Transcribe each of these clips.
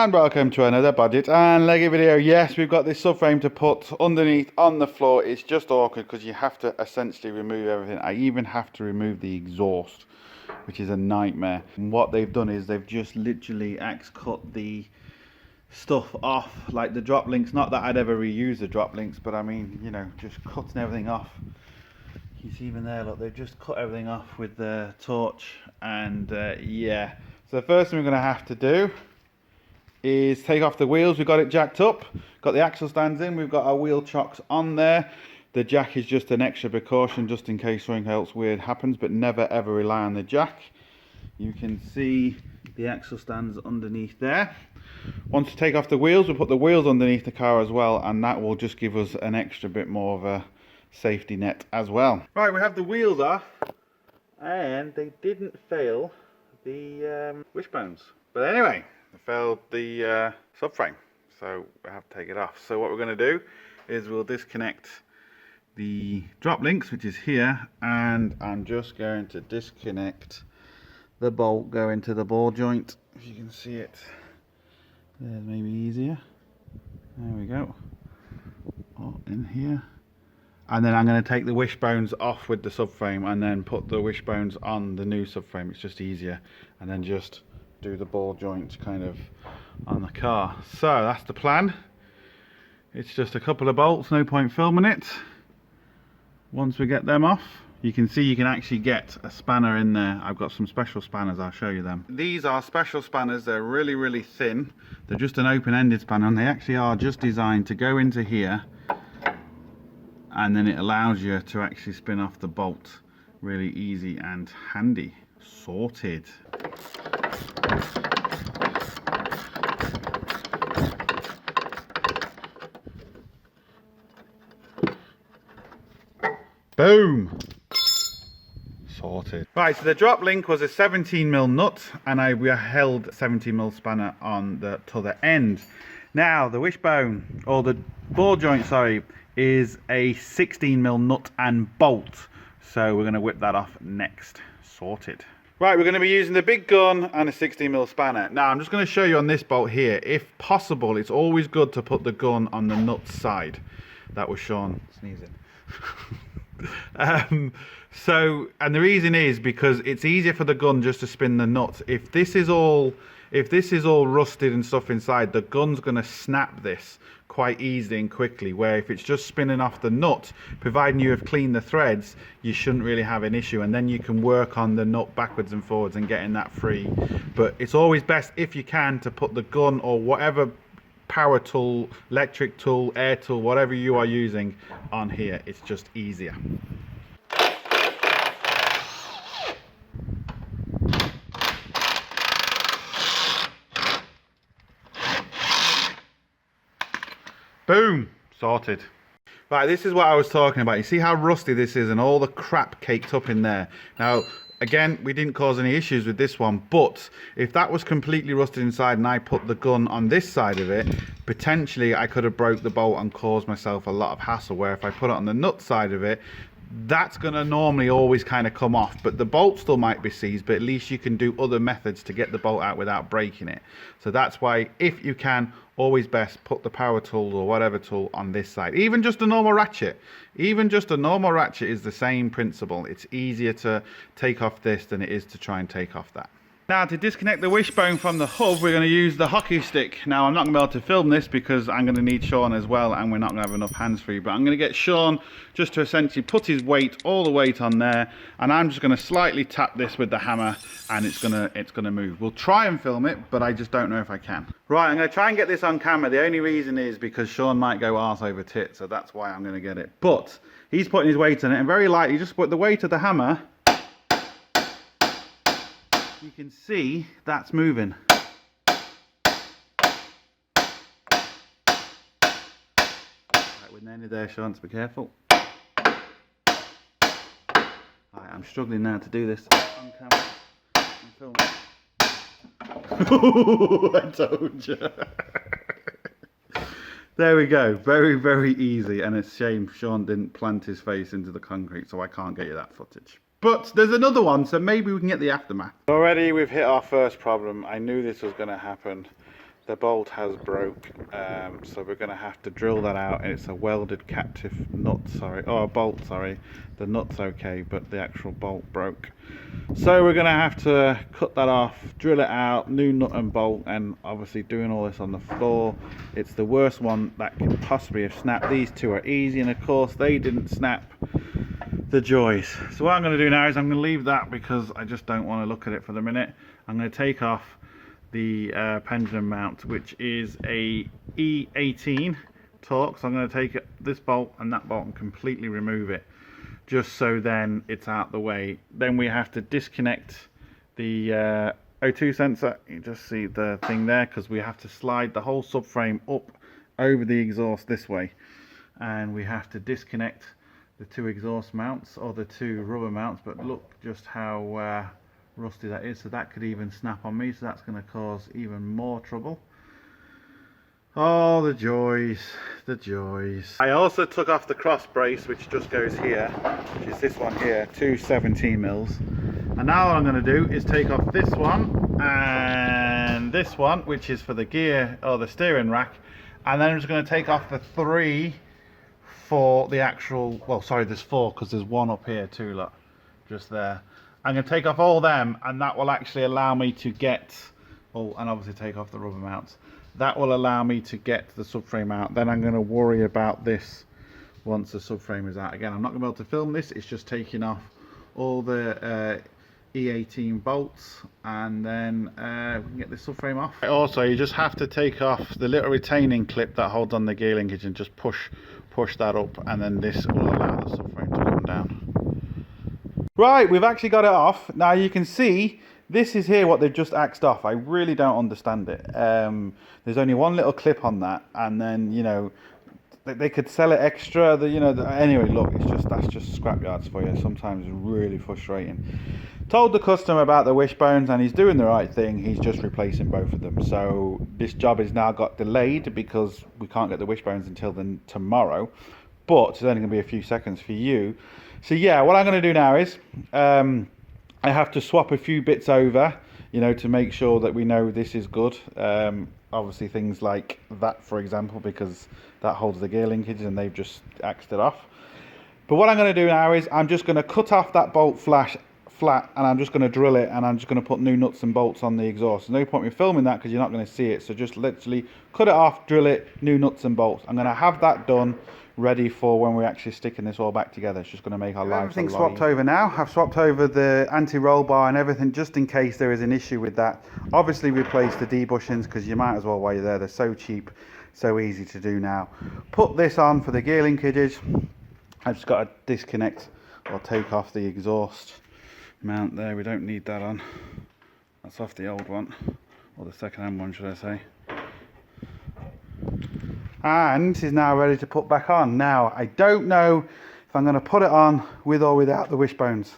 And welcome to another Bodgit and Leggit video. Yes, we've got this subframe to put underneath on the floor. It's just awkward because you have to essentially remove everything. I even have to remove the exhaust, which is a nightmare. And what they've done is they've just literally cut the stuff off, like the drop links. Not that I'd ever reuse the drop links, but I mean, you know, just cutting everything off. You see even there, look, they've just cut everything off with the torch. And yeah, so the first thing we're going to have to do is take off the wheels. We've got it jacked up, got the axle stands in, we've got our wheel chocks on there. The jack is just an extra precaution just in case something else weird happens, but never ever rely on the jack. You can see the axle stands underneath there. Once you take off the wheels, we'll put the wheels underneath the car as well, and that will just give us an extra bit more of a safety net as well. Right, we have the wheels off, and they didn't fail the wishbones. But anyway, they failed the subframe, so we have to take it off. So what we're going to do is we'll disconnect the drop links, which is here, and I'm just going to disconnect the bolt going to the ball joint. If you can see it, there's maybe easier. There we go. Oh, in here. And then I'm going to take the wishbones off with the subframe and then put the wishbones on the new subframe. It's just easier. And then just do the ball joint kind of on the car. So that's the plan. It's just a couple of bolts, no point filming it. Once we get them off, you can see you can actually get a spanner in there. I've got some special spanners, I'll show you them. These are special spanners. They're really, really thin. They're just an open-ended spanner, and they actually are just designed to go into here, and then it allows you to actually spin off the bolt. Really easy and handy. Sorted. Boom! Sorted. Right, so the drop link was a 17mm nut, and we held 17mm spanner on the t'other end. Now the wishbone, or the ball joint, sorry, is a 16mm nut and bolt. So we're going to whip that off next. Sorted. Right, we're going to be using the big gun and a 16mm spanner. Now I'm just going to show you on this bolt here. If possible, it's always good to put the gun on the nut side. That was Sean sneezing. And the reason is because it's easier for the gun just to spin the nut. If this is all rusted and stuff inside, the gun's going to snap this quite easily and quickly, where if it's just spinning off the nut, providing you have cleaned the threads, you shouldn't really have an issue, and then you can work on the nut backwards and forwards and getting that free. But it's always best, if you can, to put the gun or whatever power tool, electric tool, air tool, whatever you are using on here. It's just easier. Boom! Sorted. Right, this is what I was talking about. You see how rusty this is and all the crap caked up in there. Now, again, we didn't cause any issues with this one, but if that was completely rusted inside and I put the gun on this side of it, potentially I could have broke the bolt and caused myself a lot of hassle, where if I put it on the nut side of it, that's going to normally always kind of come off, but the bolt still might be seized, but at least you can do other methods to get the bolt out without breaking it. So that's why, if you can, always best put the power tool or whatever tool on this side. Even just a normal ratchet. Even just a normal ratchet is the same principle. It's easier to take off this than it is to try and take off that. Now, to disconnect the wishbone from the hub, we're going to use the hockey stick. Now, I'm not going to be able to film this because I'm going to need Sean as well, and we're not going to have enough hands-free, but I'm going to get Sean just to essentially put his weight, all the weight on there, and I'm just going to slightly tap this with the hammer, and it's going to move. We'll try and film it, but I just don't know if I can. Right, I'm going to try and get this on camera. The only reason is because Sean might go arse over tit, so that's why I'm going to get it. But he's putting his weight on it, and very lightly, just put the weight of the hammer. You can see that's moving. Right, we're nearly there, Sean, so be careful. Right, I'm struggling now to do this on camera and film. I told you. There we go. Very, very easy, and it's a shame Sean didn't plant his face into the concrete, so I can't get you that footage. But there's another one, so maybe we can get the aftermath. Already we've hit our first problem. I knew this was going to happen. the bolt has broke, so we're going to have to drill that out, and it's a welded captive nut, sorry, or a bolt, sorry. The nut's okay, but the actual bolt broke. So we're going to have to cut that off, drill it out, new nut and bolt, and obviously doing all this on the floor, it's the worst one that can possibly have snapped. These two are easy, and of course they didn't snap. The joys. So what I'm going to do now is I'm going to leave that because I just don't want to look at it for the minute. I'm going to take off the pendulum mount, which is a E18 torque. So I'm going to take this bolt and that bolt and completely remove it, just so then it's out the way. Then we have to disconnect the O2 sensor. You just see the thing there, because we have to slide the whole subframe up over the exhaust this way, and we have to disconnect the two exhaust mounts, or the two rubber mounts. But look just how rusty that is, so that could even snap on me, so that's going to cause even more trouble. Oh, the joys, the joys. I also took off the cross brace, which just goes here, which is this one here, two 17mm. And now what I'm going to do is take off this one and this one, which is for the gear or the steering rack, and then I'm just going to take off the three for the actual, well, sorry, there's four, because there's one up here too, look, just there. I'm going to take off all them, and that will actually allow me to get, oh, and obviously take off the rubber mounts. That will allow me to get the subframe out. Then I'm going to worry about this once the subframe is out. Again, I'm not going to be able to film this, it's just taking off all the E18 bolts, and then we can get this subframe off. Also, you just have to take off the little retaining clip that holds on the gear linkage and just push that up, and then this will allow the subframe to come down. Right, we've actually got it off. Now you can see this is here what they've just axed off. I really don't understand it. There's only one little clip on that, and then, you know, they could sell it extra. Anyway, look, that's just scrapyards for you. Sometimes it's really frustrating. Told the customer about the wishbones, and he's doing the right thing. He's just replacing both of them. So this job has now got delayed because we can't get the wishbones until tomorrow. But it's only going to be a few seconds for you. So yeah, what I'm going to do now is I have to swap a few bits over, you know, to make sure that we know this is good. Obviously things like that, for example, because that holds the gear linkage and they've just axed it off. But what I'm going to do now is I'm just going to cut off that bolt flat, and I'm just going to drill it, and I'm just going to put new nuts and bolts on the exhaust. There's no point in me filming that because you're not going to see it. So just literally cut it off, drill it, new nuts and bolts. I'm going to have that done, ready for when we're actually sticking this all back together. It's just going to make our lives everything's swapped over now. I've swapped over the anti-roll bar and everything, just in case there is an issue with that. Obviously replace the D-bushings, because you might as well while you're there. They're so cheap, so easy to do now. Put this on for the gear linkages. I've just got to disconnect or take off the exhaust mount there. We don't need that on. That's off the old one, or the second-hand one, should I say. And is now ready to put back on. Now, I don't know if I'm going to put it on with or without the wishbones.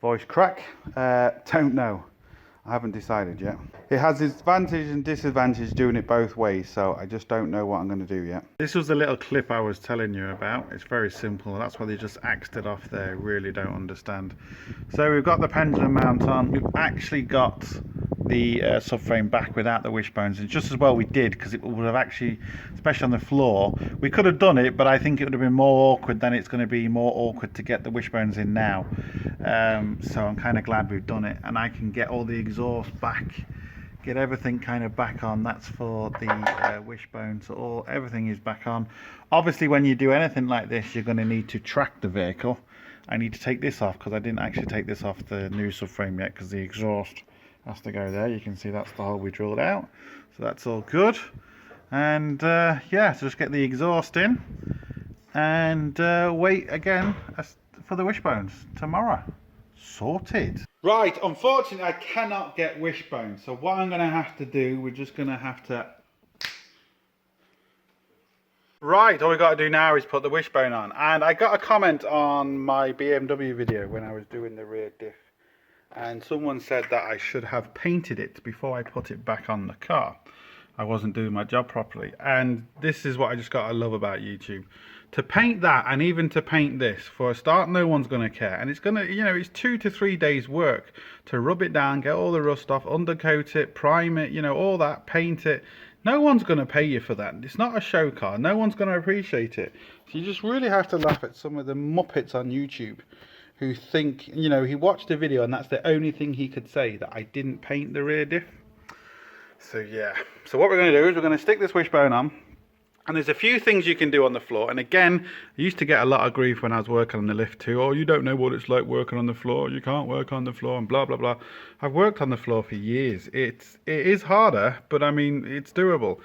Voice crack, don't know. I haven't decided yet. It has its advantage and disadvantage doing it both ways, so I just don't know what I'm going to do yet. This was the little clip I was telling you about. It's very simple. That's why they just axed it off there. Really don't understand. So we've got the pendulum mount on. We've actually got the subframe back without the wishbones, and just as well we did, because it would have actually, especially on the floor, we could have done it, but I think it would have been more awkward than it's going to be more awkward to get the wishbones in now. So I'm kind of glad we've done it, and I can get all the exhaust back, get everything kind of back on. That's for the wishbone, so everything is back on. Obviously when you do anything like this, you're going to need to track the vehicle. I need to take this off because I didn't actually take this off the new subframe yet, because the exhaust has to go there. You can see that's the hole we drilled out, so that's all good. And yeah, so just get the exhaust in and wait again for the wishbones tomorrow. Sorted. Right, unfortunately I cannot get wishbones, so what I'm going to have to do, we're just going to have to... Right, all we've got to do now is put the wishbone on. And I got a comment on my BMW video when I was doing the rear diff, and someone said that I should have painted it before I put it back on the car. I wasn't doing my job properly. And this is what I love about YouTube. To paint that, and even to paint this, for a start, no one's going to care. And it's going to, you know, it's 2 to 3 days work to rub it down, get all the rust off, undercoat it, prime it, you know, all that, paint it. No one's going to pay you for that. It's not a show car. No one's going to appreciate it. So you just really have to laugh at some of the muppets on YouTube who think, you know, he watched a video and that's the only thing he could say, that I didn't paint the rear diff. So yeah, so what we're going to do is we're going to stick this wishbone on, and there's a few things you can do on the floor. And again, I used to get a lot of grief when I was working on the lift too. Oh, you don't know what it's like working on the floor, you can't work on the floor, and blah blah blah. I've worked on the floor for years. It is harder, but I mean, it's doable.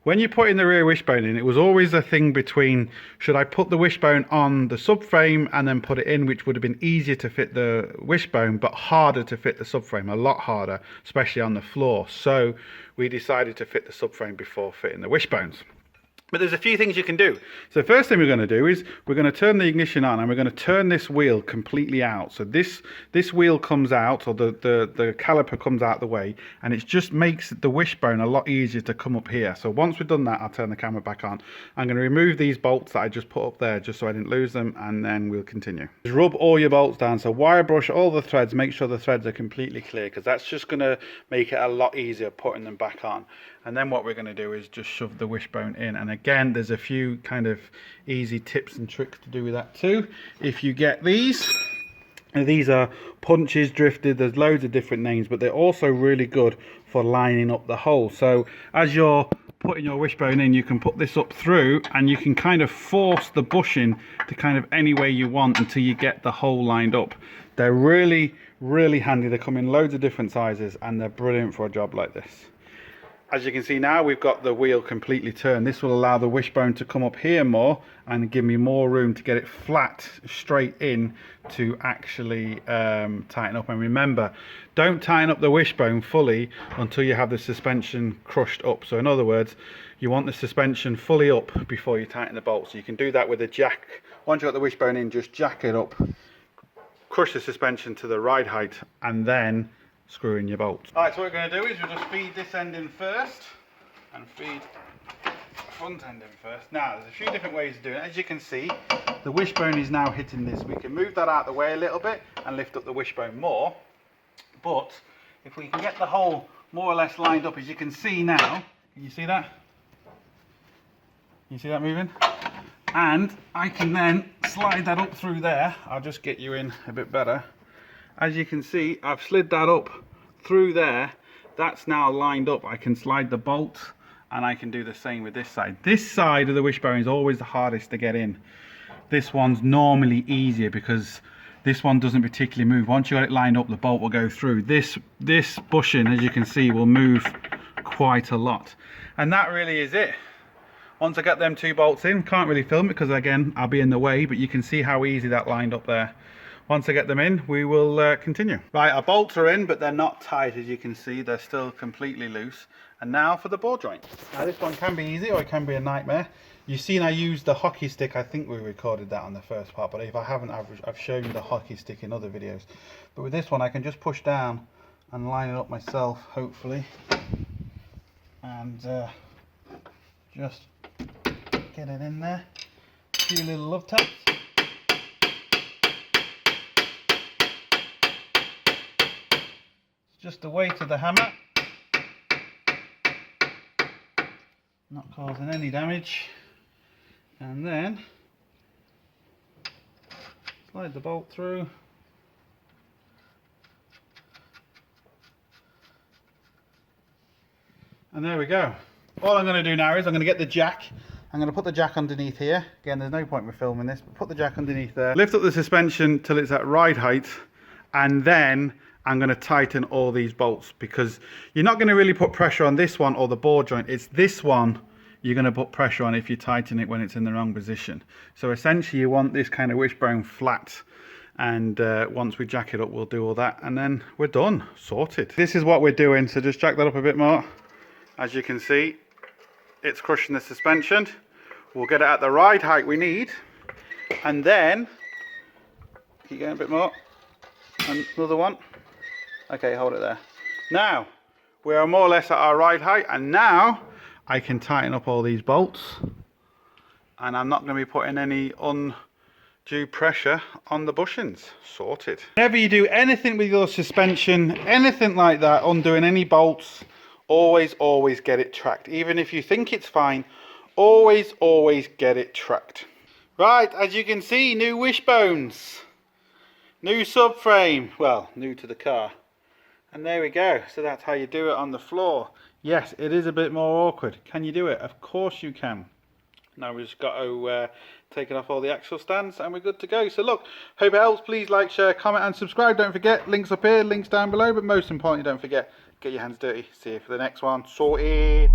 When you put in the rear wishbone in, it was always a thing between, should I put the wishbone on the subframe and then put it in, which would have been easier to fit the wishbone, but harder to fit the subframe, a lot harder, especially on the floor. So we decided to fit the subframe before fitting the wishbones. But there's a few things you can do. So the first thing we're going to do is we're going to turn the ignition on, and we're going to turn this wheel completely out. So this wheel comes out, or the caliper comes out the way, and it just makes the wishbone a lot easier to come up here. So once we've done that, I'll turn the camera back on. I'm going to remove these bolts that I just put up there just so I didn't lose them, and then we'll continue. Just rub all your bolts down. So wire brush all the threads, make sure the threads are completely clear, because that's just going to make it a lot easier putting them back on. And then what we're going to do is just shove the wishbone in. And again, there's a few kind of easy tips and tricks to do with that too. If you get these, and these are punches, drifted, there's loads of different names, but they're also really good for lining up the hole. So as you're putting your wishbone in, you can put this up through, and you can kind of force the bushing to kind of any way you want until you get the hole lined up. They're really, really handy. They come in loads of different sizes, and they're brilliant for a job like this. As you can see now, we've got the wheel completely turned. This will allow the wishbone to come up here more and give me more room to get it flat straight in to actually tighten up. And remember, don't tighten up the wishbone fully until you have the suspension crushed up. So in other words, you want the suspension fully up before you tighten the bolts. So you can do that with a jack. Once you've got the wishbone in, just jack it up, crush the suspension to the ride height, and then screw in your bolts. Alright, so what we're going to do is we'll just feed this end in first and feed the front end in first. Now, there's a few different ways of doing it. As you can see, the wishbone is now hitting this. We can move that out of the way a little bit and lift up the wishbone more. But if we can get the hole more or less lined up, as you can see now, can you see that? You see that moving? And I can then slide that up through there. I'll just get you in a bit better. As you can see, I've slid that up through there. That's now lined up. I can slide the bolt, and I can do the same with this side. This side of the wishbone is always the hardest to get in. This one's normally easier because this one doesn't particularly move. Once you got it lined up, the bolt will go through. This bushing, as you can see, will move quite a lot. And that really is it. Once I get them 2 bolts in, can't really film it because again, I'll be in the way, but you can see how easy that lined up there. Once I get them in, we will continue. Right, our bolts are in, but they're not tight, as you can see. They're still completely loose. And now for the ball joint. Now this one can be easy, or it can be a nightmare. You've seen I used the hockey stick. I think we recorded that on the first part, but if I haven't, I've shown you the hockey stick in other videos. But with this one, I can just push down and line it up myself, hopefully. And just get it in there. A few little love taps. Just the weight of the hammer, not causing any damage, and then slide the bolt through, and there we go. All I'm going to do now is I'm going to get the jack. I'm going to put the jack underneath here. Again, there's no point in filming this, but put the jack underneath there. Lift up the suspension till it's at ride height, and then I'm going to tighten all these bolts, because you're not going to really put pressure on this one or the ball joint. It's this one you're going to put pressure on if you tighten it when it's in the wrong position. So essentially you want this kind of wishbone flat, and once we jack it up, we'll do all that, and then we're done, sorted. This is what we're doing, so just jack that up a bit more. As you can see, it's crushing the suspension. We'll get it at the ride height we need, and then keep going a bit more, and another one. Okay, hold it there. Now we are more or less at our ride height, and now I can tighten up all these bolts, and I'm not going to be putting any undue pressure on the bushings. Sorted. Whenever you do anything with your suspension, anything like that, undoing any bolts, always get it tracked. Even if you think it's fine, always get it tracked. Right, as you can see, new wishbones, new subframe, well, new to the car. And there we go. So that's how you do it on the floor. Yes, it is a bit more awkward. Can you do it? Of course you can. Now we've just got to take it off all the axle stands and we're good to go. So look, hope it helps. Please like, share, comment and subscribe. Don't forget, links up here, links down below. But most importantly, don't forget, get your hands dirty. See you for the next one. Sorted.